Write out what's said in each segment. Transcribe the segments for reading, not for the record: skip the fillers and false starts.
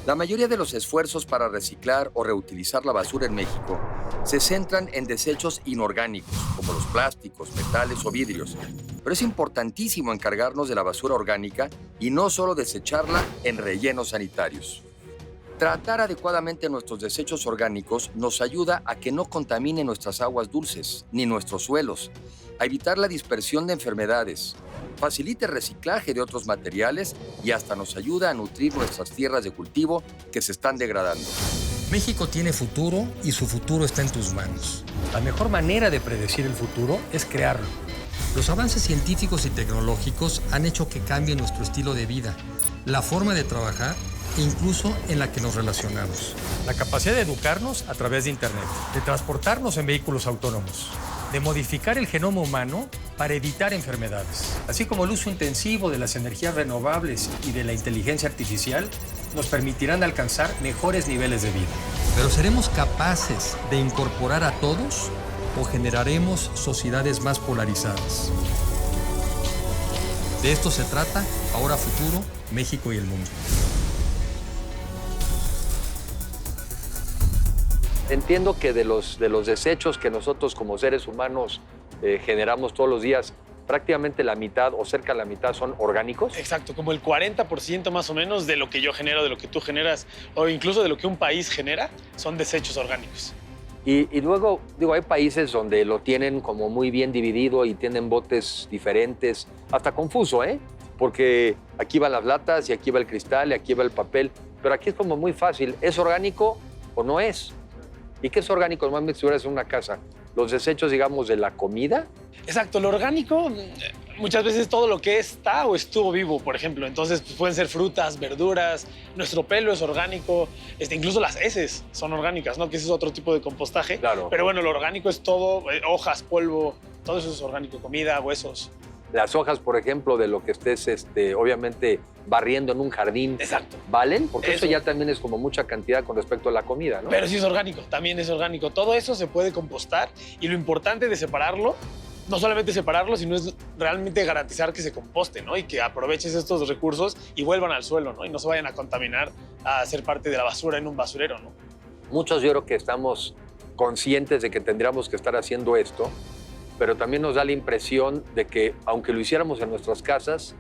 La mayoría de los esfuerzos para reciclar o reutilizar la basura en México se centran en desechos inorgánicos, como los plásticos, metales o vidrios. Pero es importantísimo encargarnos de la basura orgánica y no solo desecharla en rellenos sanitarios. Tratar adecuadamente nuestros desechos orgánicos nos ayuda a que no contaminen nuestras aguas dulces ni nuestros suelos, a evitar la dispersión de enfermedades, facilita el reciclaje de otros materiales y hasta nos ayuda a nutrir nuestras tierras de cultivo que se están degradando. México tiene futuro y su futuro está en tus manos. La mejor manera de predecir el futuro es crearlo. Los avances científicos y tecnológicos han hecho que cambie nuestro estilo de vida, la forma de trabajar e incluso en la que nos relacionamos. La capacidad de educarnos a través de Internet, de transportarnos en vehículos autónomos, de modificar el genoma humano para evitar enfermedades, así como el uso intensivo de las energías renovables y de la inteligencia artificial, nos permitirán alcanzar mejores niveles de vida. Pero ¿seremos capaces de incorporar a todos o generaremos sociedades más polarizadas? De esto se trata Ahora Futuro, México y el mundo. Entiendo que de los desechos que nosotros como seres humanos generamos todos los días, prácticamente la mitad o cerca de la mitad son orgánicos. Exacto, como el 40% más o menos de lo que yo genero, de lo que tú generas, o incluso de lo que un país genera, son desechos orgánicos. Y luego, digo, hay países donde lo tienen como muy bien dividido y tienen botes diferentes, hasta confuso, ¿eh? Porque aquí van las latas y aquí va el cristal y aquí va el papel, pero aquí es como muy fácil, ¿es orgánico o no es? ¿Y qué es orgánico? Normalmente si en una casa, los desechos, digamos, de la comida. Exacto, lo orgánico, muchas veces todo lo que está o estuvo vivo, por ejemplo. Entonces pues, pueden ser frutas, verduras, nuestro pelo es orgánico, incluso las heces son orgánicas, ¿no? Que ese es otro tipo de compostaje. Claro. Pero bueno, lo orgánico es todo, hojas, polvo, todo eso es orgánico, comida, huesos. Las hojas, por ejemplo, de lo que estés, obviamente, barriendo en un jardín. Exacto. ¿Valen? Porque eso ya también es como mucha cantidad con respecto a la comida, ¿no? Pero sí es orgánico, también es orgánico. Todo eso se puede compostar y lo importante de separarlo, no solamente separarlo, sino es realmente garantizar que se composte, ¿no? Y que aproveches estos recursos y vuelvan al suelo, ¿no? Y no se vayan a contaminar a ser parte de la basura en un basurero, ¿no? Muchos yo creo que estamos conscientes de que tendríamos que estar haciendo esto, pero también nos da la impresión de que, aunque lo hiciéramos en nuestras casas,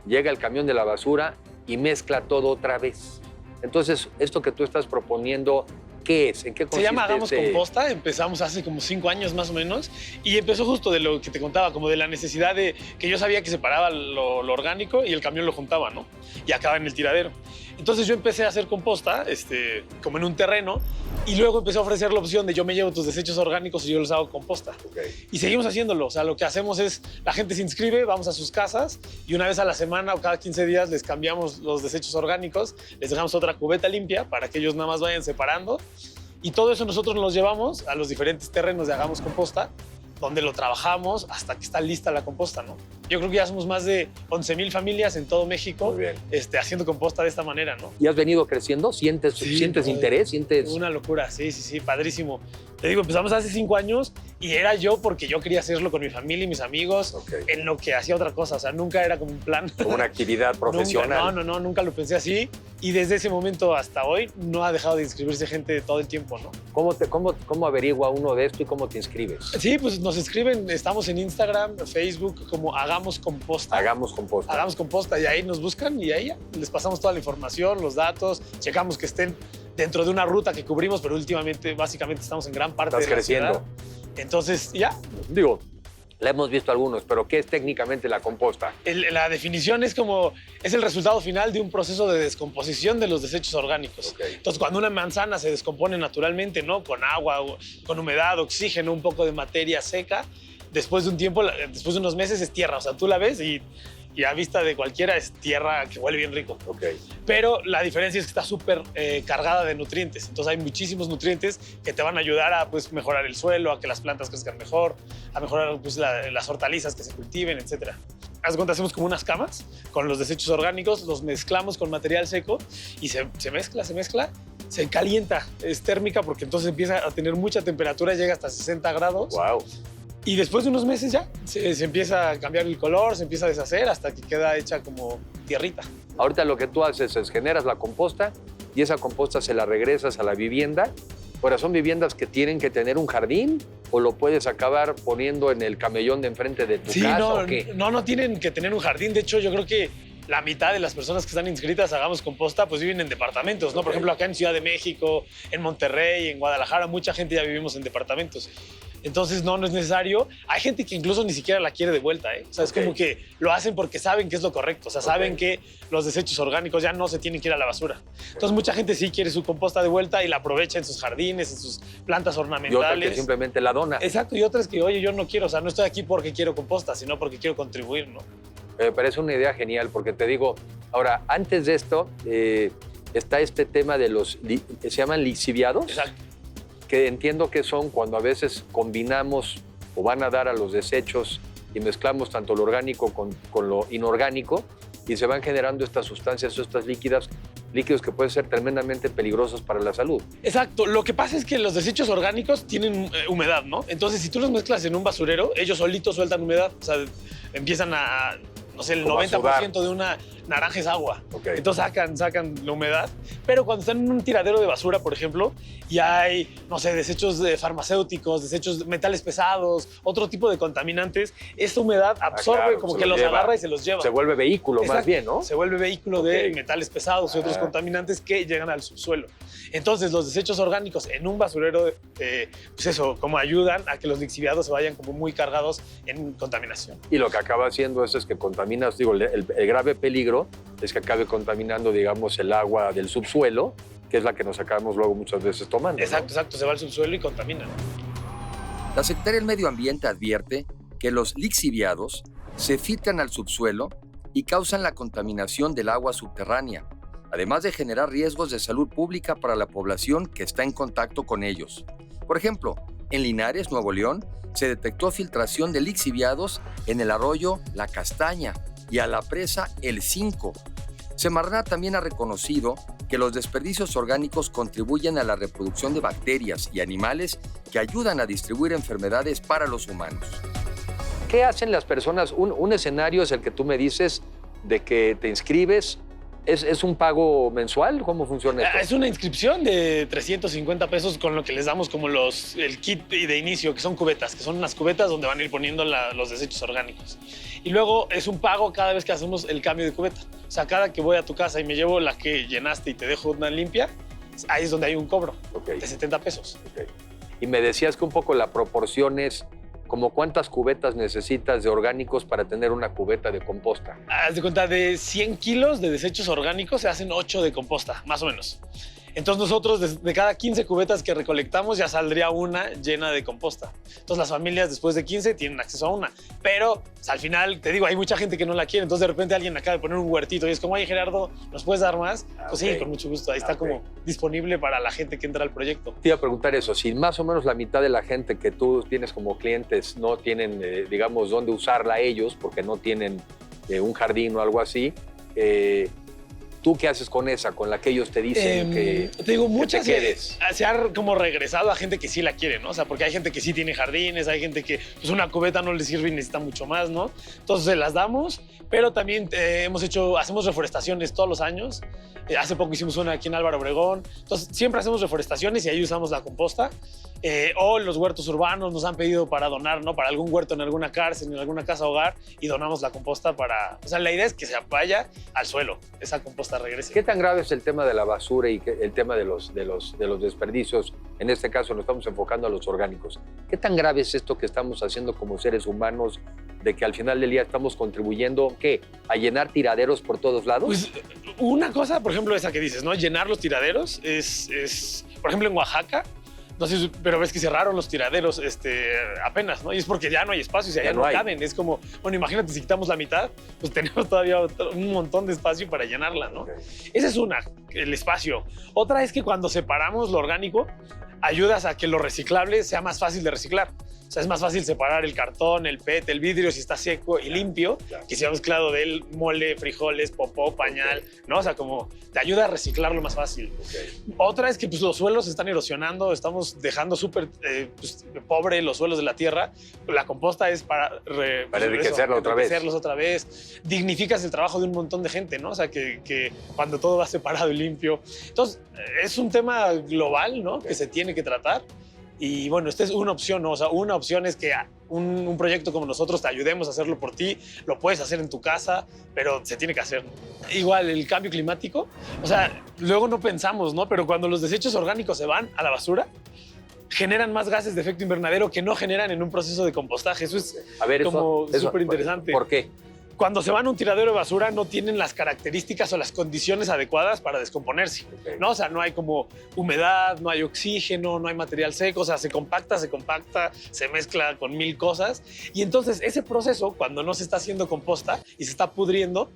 llega el camión de la basura y mezcla todo otra vez. Entonces, esto que tú estás proponiendo, ¿qué es? ¿En qué consiste? Se llama Hagamos Composta, empezamos hace como 5 años más o menos, y empezó justo de lo que te contaba, como de la necesidad de que yo sabía que separaba lo orgánico y el camión lo juntaba, ¿no? Y acaba en el tiradero. Entonces yo empecé a hacer composta, como en un terreno, y luego empecé a ofrecer la opción de yo me llevo tus desechos orgánicos y yo los hago composta. Okay. Y seguimos haciéndolo. O sea, lo que hacemos es, la gente se inscribe, vamos a sus casas y una vez a la semana o cada 15 días les cambiamos los desechos orgánicos, les dejamos otra cubeta limpia para que ellos nada más vayan separando. Y todo eso nosotros nos los llevamos a los diferentes terrenos de Hagamos Composta, donde lo trabajamos hasta que está lista la composta, ¿no? Yo creo que ya somos más de 11,000 familias en todo México haciendo composta de esta manera, ¿no? ¿Y has venido creciendo? ¿Sientes interés? ¿Sientes...? Una locura, sí, padrísimo. Te digo, empezamos hace 5 años y era yo porque yo quería hacerlo con mi familia y mis amigos en lo que hacía otra cosa. O sea, nunca era como un plan. Como una actividad profesional. Nunca lo pensé así. Y desde ese momento hasta hoy no ha dejado de inscribirse gente todo el tiempo, ¿no? ¿Cómo averigua uno de esto y cómo te inscribes? Sí, pues nos escriben, estamos en Instagram, Facebook, como Hagamos Composta. Hagamos Composta. Hagamos Composta y ahí nos buscan y ahí ya les pasamos toda la información, los datos, checamos que estén dentro de una ruta que cubrimos, pero últimamente, básicamente, estamos en gran parte de la ciudad. Entonces, ya. Digo, la hemos visto algunos, pero ¿qué es técnicamente la composta? La definición es es el resultado final de un proceso de descomposición de los desechos orgánicos. Entonces, cuando una manzana se descompone naturalmente, ¿no? Con agua, con humedad, oxígeno, un poco de materia seca, después de un tiempo, después de unos meses es tierra. O sea, tú la ves y a vista de cualquiera es tierra que huele bien rico. Pero la diferencia es que está súper cargada de nutrientes. Entonces hay muchísimos nutrientes que te van a ayudar a mejorar el suelo, a que las plantas crezcan mejor, a mejorar las hortalizas que se cultiven, etc. Haz de cuenta, hacemos como unas camas con los desechos orgánicos, los mezclamos con material seco y se mezcla, se calienta. Es térmica porque entonces empieza a tener mucha temperatura, llega hasta 60 grados. ¡Wow! Y después de unos meses ya se empieza a cambiar el color, se empieza a deshacer hasta que queda hecha como tierrita. Ahorita lo que tú haces es generas la composta y esa composta se la regresas a la vivienda. Ahora, ¿son viviendas que tienen que tener un jardín o lo puedes acabar poniendo en el camellón de enfrente de tu casa o qué? No tienen que tener un jardín. De hecho, yo creo que la mitad de las personas que están inscritas a Hagamos Composta pues viven en departamentos, ¿no? Por ejemplo, acá en Ciudad de México, en Monterrey, en Guadalajara, mucha gente ya vivimos en departamentos. Entonces, no es necesario. Hay gente que incluso ni siquiera la quiere de vuelta, ¿eh? O sea, es como que lo hacen porque saben que es lo correcto. O sea, saben que los desechos orgánicos ya no se tienen que ir a la basura. Entonces, mucha gente sí quiere su composta de vuelta y la aprovecha en sus jardines, en sus plantas ornamentales. Y otra que simplemente la dona. Exacto, y otras que, oye, yo no quiero, o sea, no estoy aquí porque quiero composta, sino porque quiero contribuir, ¿no? Me parece una idea genial porque te digo, ahora, antes de esto, está este tema de los, se llaman lixiviados. Exacto. Que entiendo que son cuando a veces combinamos o van a dar a los desechos y mezclamos tanto lo orgánico con lo inorgánico y se van generando estas sustancias o estas líquidos que pueden ser tremendamente peligrosos para la salud. Exacto. Lo que pasa es que los desechos orgánicos tienen humedad, ¿no? Entonces, si tú los mezclas en un basurero, ellos solitos sueltan humedad. O sea, empiezan a, no sé, el 90% de una naranja es agua. Okay. Entonces sacan la humedad. Pero cuando están en un tiradero de basura, por ejemplo, y hay, no sé, desechos de farmacéuticos, desechos de metales pesados, otro tipo de contaminantes, esta humedad absorbe, como que los agarra y se los lleva. Se vuelve vehículo. Exacto. Más bien, ¿no? Se vuelve vehículo de metales pesados y otros contaminantes que llegan al subsuelo. Entonces, los desechos orgánicos en un basurero, pues eso, como ayudan a que los lixiviados se vayan como muy cargados en contaminación. Y lo que acaba haciendo eso es que contaminas, digo, el grave peligro es que acabe contaminando, digamos, el agua del subsuelo, que es la que nos acabamos luego muchas veces tomando. Exacto, ¿no? Se va al subsuelo y contamina. La Secretaría del Medio Ambiente advierte que los lixiviados se filtran al subsuelo y causan la contaminación del agua subterránea, además de generar riesgos de salud pública para la población que está en contacto con ellos. Por ejemplo, en Linares, Nuevo León, se detectó filtración de lixiviados en el arroyo La Castaña y a la presa El Cinco. Semarnat también ha reconocido que los desperdicios orgánicos contribuyen a la reproducción de bacterias y animales que ayudan a distribuir enfermedades para los humanos. ¿Qué hacen las personas? Un escenario es el que tú me dices de que te inscribes. ¿Es un pago mensual? ¿Cómo funciona esto? Es una inscripción de 350 pesos con lo que les damos como el kit de inicio, que son cubetas, que son unas cubetas donde van a ir poniendo los desechos orgánicos. Y luego es un pago cada vez que hacemos el cambio de cubeta. O sea, cada que voy a tu casa y me llevo la que llenaste y te dejo una limpia, ahí es donde hay un cobro de 70 pesos. Okay. Y me decías que un poco la proporción es como cuántas cubetas necesitas de orgánicos para tener una cubeta de composta. Haz de cuenta, de 100 kilos de desechos orgánicos se hacen 8 de composta, más o menos. Entonces nosotros, de cada 15 cubetas que recolectamos, ya saldría una llena de composta. Entonces las familias después de 15 tienen acceso a una. Pero al final, te digo, hay mucha gente que no la quiere. Entonces de repente alguien acaba de poner un huertito y es como, oye, Gerardo, ¿nos puedes dar más? Pues sí, con mucho gusto. Ahí está como disponible para la gente que entra al proyecto. Te iba a preguntar eso. Si más o menos la mitad de la gente que tú tienes como clientes no tienen, digamos, dónde usarla ellos porque no tienen un jardín o algo así, ¿tú qué haces con esa, con la que ellos te dicen que te digo, muchas te quedes? Se ha como regresado a gente que sí la quiere, ¿no? O sea, porque hay gente que sí tiene jardines, hay gente que pues una cubeta no le sirve y necesita mucho más, ¿no? Entonces se las damos, pero también hacemos reforestaciones todos los años. Hace poco hicimos una aquí en Álvaro Obregón. Entonces siempre hacemos reforestaciones y ahí usamos la composta. O los huertos urbanos nos han pedido para donar, ¿no? Para algún huerto en alguna cárcel, en alguna casa hogar, y donamos la composta para... O sea, la idea es que se vaya al suelo, esa composta regrese. ¿Qué tan grave es el tema de la basura y el tema de los desperdicios? En este caso nos estamos enfocando a los orgánicos. ¿Qué tan grave es esto que estamos haciendo como seres humanos, de que al final del día estamos contribuyendo, ¿qué? ¿A llenar tiraderos por todos lados? Pues una cosa, por ejemplo, esa que dices, ¿no? Llenar los tiraderos es por ejemplo, en Oaxaca, no sé, pero ves que cerraron los tiraderos apenas, ¿no? Y es porque ya no hay espacio, o sea, ya no caben. Es como, bueno, imagínate si quitamos la mitad, pues tenemos todavía un montón de espacio para llenarla, ¿no? Okay. Esa es una, el espacio. Otra es que cuando separamos lo orgánico, ayudas a que lo reciclable sea más fácil de reciclar. O sea, es más fácil separar el cartón, el PET, el vidrio si está seco y limpio, que si ha mezclado de él mole, frijoles, popó, pañal, ¿no? O sea, como te ayuda a reciclarlo más fácil. Otra es que pues, los suelos se están erosionando, estamos dejando súper pobre los suelos de la tierra. La composta es para enriquecerlos otra vez. Dignificas el trabajo de un montón de gente, ¿no? O sea, que cuando todo va separado y limpio. Entonces, es un tema global, ¿no? Que se tiene que tratar. Y bueno, esta es una opción, ¿no? O sea, una opción es que un proyecto como nosotros te ayudemos a hacerlo por ti, lo puedes hacer en tu casa, pero se tiene que hacer. Igual, el cambio climático, o sea, luego no pensamos, ¿no? Pero cuando los desechos orgánicos se van a la basura, generan más gases de efecto invernadero que no generan en un proceso de compostaje. Eso es como súper interesante. ¿Por qué? Cuando se van a un tiradero de basura no tienen las características o las condiciones adecuadas para descomponerse, ¿no? O sea, no hay como humedad, no hay oxígeno, no hay material seco, o sea, se compacta, se mezcla con 1000 cosas. Y entonces ese proceso, cuando no se está haciendo composta y se está pudriendo,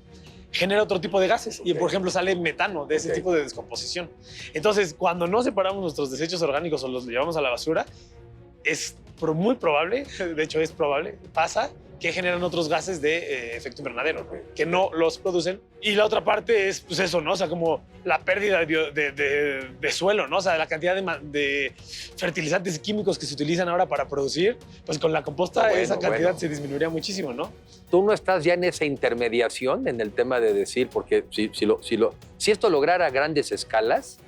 genera otro tipo de gases. Y, por ejemplo, sale metano de ese tipo de descomposición. Entonces, cuando no separamos nuestros desechos orgánicos o los llevamos a la basura, es muy probable, de hecho es probable, pasa que generan otros gases de efecto invernadero, que no los producen. Y la otra parte es, pues eso, ¿no? O sea, como la pérdida de suelo, ¿no? O sea, la cantidad de fertilizantes químicos que se utilizan ahora para producir, pues con la composta esa cantidad se disminuiría muchísimo, ¿no? Tú no estás ya en esa intermediación en el tema de decir, porque si esto lograra grandes escalas,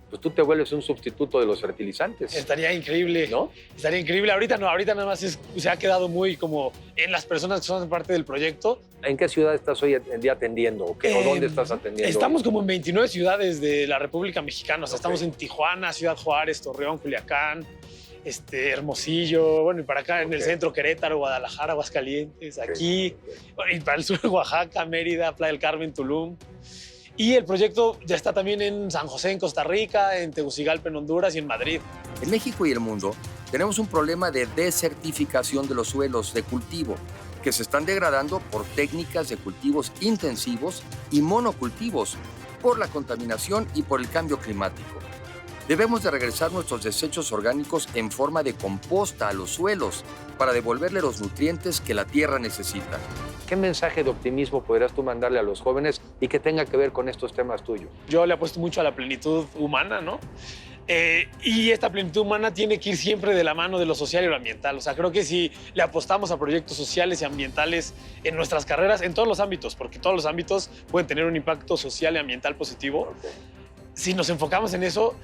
pues tú te vuelves un sustituto de los fertilizantes. Estaría increíble, ¿no? Estaría increíble. Ahorita no, ahorita nada más se ha quedado muy como en las personas que son parte del proyecto. ¿En qué ciudad estás hoy en día atendiendo? ¿O dónde estás atendiendo? Estamos como en 29 ciudades de la República Mexicana. O sea, estamos en Tijuana, Ciudad Juárez, Torreón, Culiacán, Hermosillo, bueno, y para acá en el centro, Querétaro, Guadalajara, Aguascalientes, aquí, y para el sur, Oaxaca, Mérida, Playa del Carmen, Tulum. Y el proyecto ya está también en San José, en Costa Rica, en Tegucigalpa, en Honduras y en Madrid. En México y el mundo tenemos un problema de desertificación de los suelos de cultivo que se están degradando por técnicas de cultivos intensivos y monocultivos, por la contaminación y por el cambio climático. Debemos de regresar nuestros desechos orgánicos en forma de composta a los suelos para devolverle los nutrientes que la tierra necesita. ¿Qué mensaje de optimismo podrías tú mandarle a los jóvenes y que tenga que ver con estos temas tuyos? Yo le apuesto mucho a la plenitud humana, ¿no? Y esta plenitud humana tiene que ir siempre de la mano de lo social y lo ambiental. O sea, creo que si le apostamos a proyectos sociales y ambientales en nuestras carreras, en todos los ámbitos, porque todos los ámbitos pueden tener un impacto social y ambiental positivo, si nos enfocamos en eso,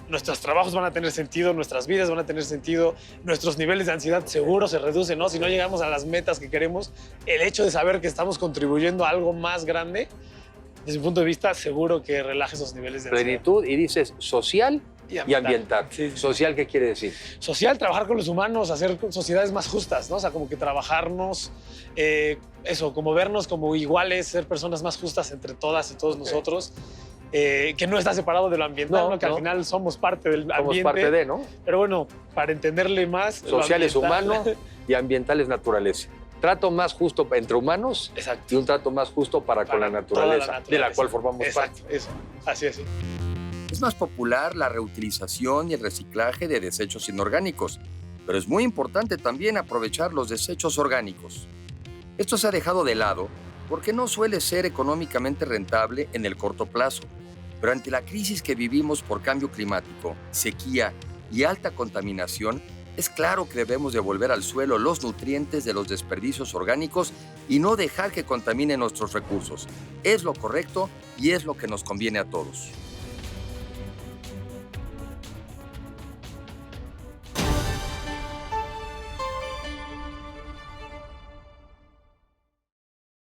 nuestros trabajos van a tener sentido, nuestras vidas van a tener sentido, nuestros niveles de ansiedad seguro se reducen, ¿no? Si no llegamos a las metas que queremos, el hecho de saber que estamos contribuyendo a algo más grande, desde mi punto de vista, seguro que relaja esos niveles de ansiedad. Plenitud, y dices social y ambiental. Sí. ¿Social qué quiere decir? Social, trabajar con los humanos, hacer sociedades más justas, ¿no? O sea, como que trabajarnos, como vernos como iguales, ser personas más justas entre todas y todos nosotros. Que no está separado de lo ambiental, ¿no? Que al final somos parte del ambiente. Somos parte de, ¿no? Pero bueno, para entenderle más... Social es humano y ambiental es naturaleza. Trato más justo entre humanos. Exacto. Y un trato más justo para con la naturaleza, de la cual formamos parte. Eso, así. Es más popular la reutilización y el reciclaje de desechos inorgánicos, pero es muy importante también aprovechar los desechos orgánicos. Esto se ha dejado de lado porque no suele ser económicamente rentable en el corto plazo. Pero ante la crisis que vivimos por cambio climático, sequía y alta contaminación, es claro que debemos devolver al suelo los nutrientes de los desperdicios orgánicos y no dejar que contaminen nuestros recursos. Es lo correcto y es lo que nos conviene a todos.